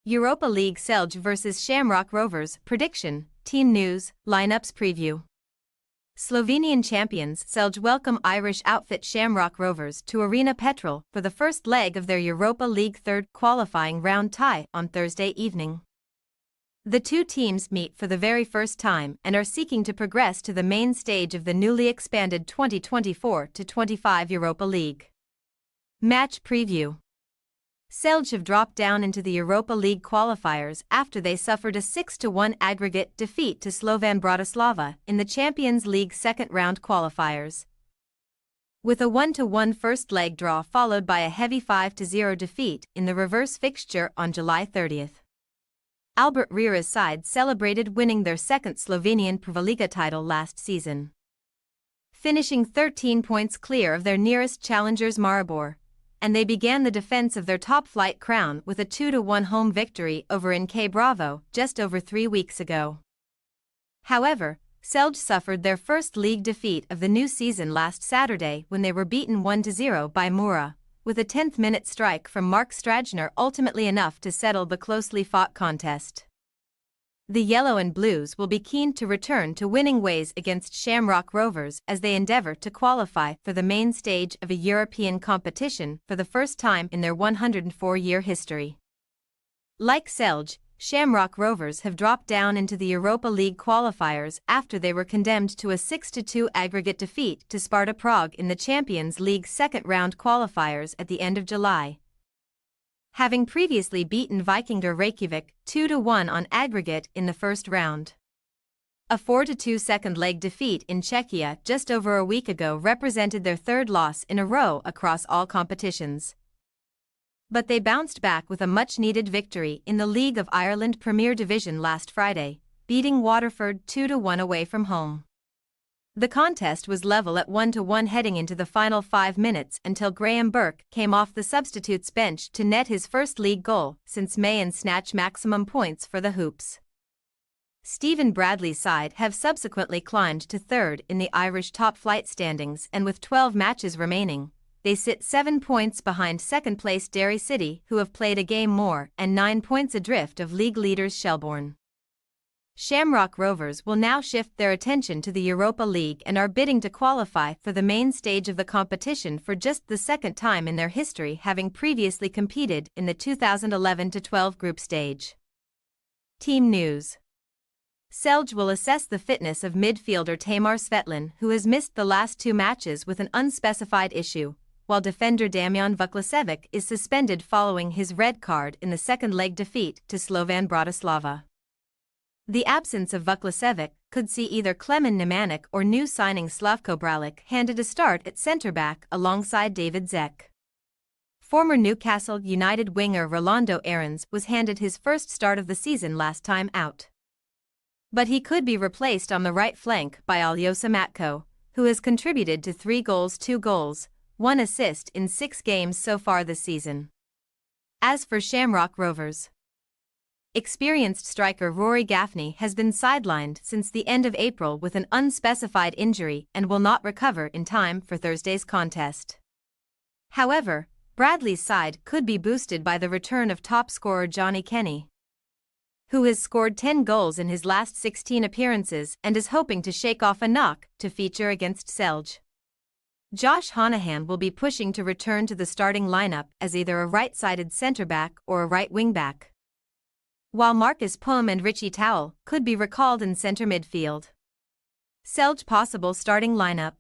Europa League Celje vs Shamrock Rovers, prediction, team news, lineups preview. Slovenian champions Celje welcome Irish outfit Shamrock Rovers to Arena Petrol for the first leg of their Europa League third qualifying round tie on Thursday evening. The two teams meet for the very first time and are seeking to progress to the main stage of the newly expanded 2024-25 Europa League. Match preview. Celje have dropped down into the Europa League qualifiers after they suffered a 6-1 aggregate defeat to Slovan Bratislava in the Champions League second-round qualifiers. With a 1-1 first leg draw followed by a heavy 5-0 defeat in the reverse fixture on July 30th. Albert Rira's side celebrated winning their second Slovenian Prvoliga title last season, finishing 13 points clear of their nearest challengers Maribor, and they began the defense of their top-flight crown with a 2-1 home victory over NK Bravo just over 3 weeks ago. However, Celje suffered their first league defeat of the new season last Saturday when they were beaten 1-0 by Mura, with a 10th-minute strike from Mark Strajner ultimately enough to settle the closely fought contest. The Yellow and Blues will be keen to return to winning ways against Shamrock Rovers as they endeavour to qualify for the main stage of a European competition for the first time in their 104-year history. Like Celje, Shamrock Rovers have dropped down into the Europa League qualifiers after they were condemned to a 6-2 aggregate defeat to Sparta Prague in the Champions League second-round qualifiers at the end of July, having previously beaten Vikingur Reykjavik 2-1 on aggregate in the first round. A 4-2 second-leg defeat in Czechia just over a week ago represented their third loss in a row across all competitions. But they bounced back with a much-needed victory in the League of Ireland Premier Division last Friday, beating Waterford 2-1 away from home. The contest was level at 1-1 heading into the final 5 minutes until Graham Burke came off the substitutes bench to net his first league goal since May and snatch maximum points for the Hoops. Stephen Bradley's side have subsequently climbed to third in the Irish top-flight standings, and with 12 matches remaining, they sit 7 points behind second-place Derry City, who have played a game more, and 9 points adrift of league leaders Shelbourne. Shamrock Rovers will now shift their attention to the Europa League and are bidding to qualify for the main stage of the competition for just the second time in their history, having previously competed in the 2011-12 group stage. Team news. Celje will assess the fitness of midfielder Tamar Svetlin, who has missed the last 2 matches with an unspecified issue, while defender Damjan Vuklicevic is suspended following his red card in the second-leg defeat to Slovan Bratislava. The absence of Vuklicevic could see either Klemen Nemanic or new signing Slavko Bralic handed a start at centre-back alongside David Zek. Former Newcastle United winger Rolando Aarons was handed his first start of the season last time out, but he could be replaced on the right flank by Aljosa Matko, who has contributed to 3 goals, 2 goals, 1 assist in 6 games so far this season. As for Shamrock Rovers, experienced striker Rory Gaffney has been sidelined since the end of April with an unspecified injury and will not recover in time for Thursday's contest. However, Bradley's side could be boosted by the return of top scorer Johnny Kenny, who has scored 10 goals in his last 16 appearances and is hoping to shake off a knock to feature against Celje. Josh Honohan will be pushing to return to the starting lineup as either a right-sided centre-back or a right wing-back, while Marcus Pum and Richie Towell could be recalled in centre midfield. Celje possible starting lineup: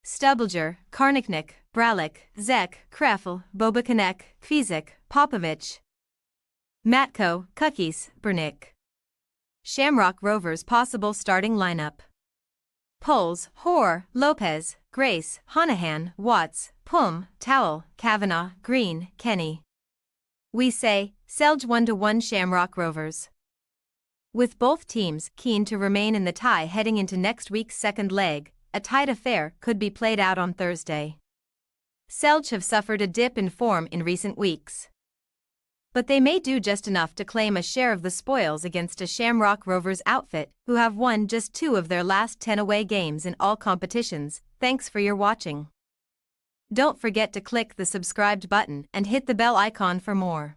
Stubelger, Karniknik, Bralic, Zek, Krefl, Bobakanek, Fizik, Popovic, Matko, Kukis, Bernik. Shamrock Rovers possible starting lineup: Poles, Hoare, Lopez, Grace, Honohan, Watts, Pum, Towell, Kavanagh, Green, Kenny. We say, Celje 1-1 Shamrock Rovers. With both teams keen to remain in the tie heading into next week's second leg, a tight affair could be played out on Thursday. Celje have suffered a dip in form in recent weeks, but they may do just enough to claim a share of the spoils against a Shamrock Rovers outfit who have won just 2 of their last 10 away games in all competitions. Thanks for your watching. Don't forget to click the subscribed button and hit the bell icon for more.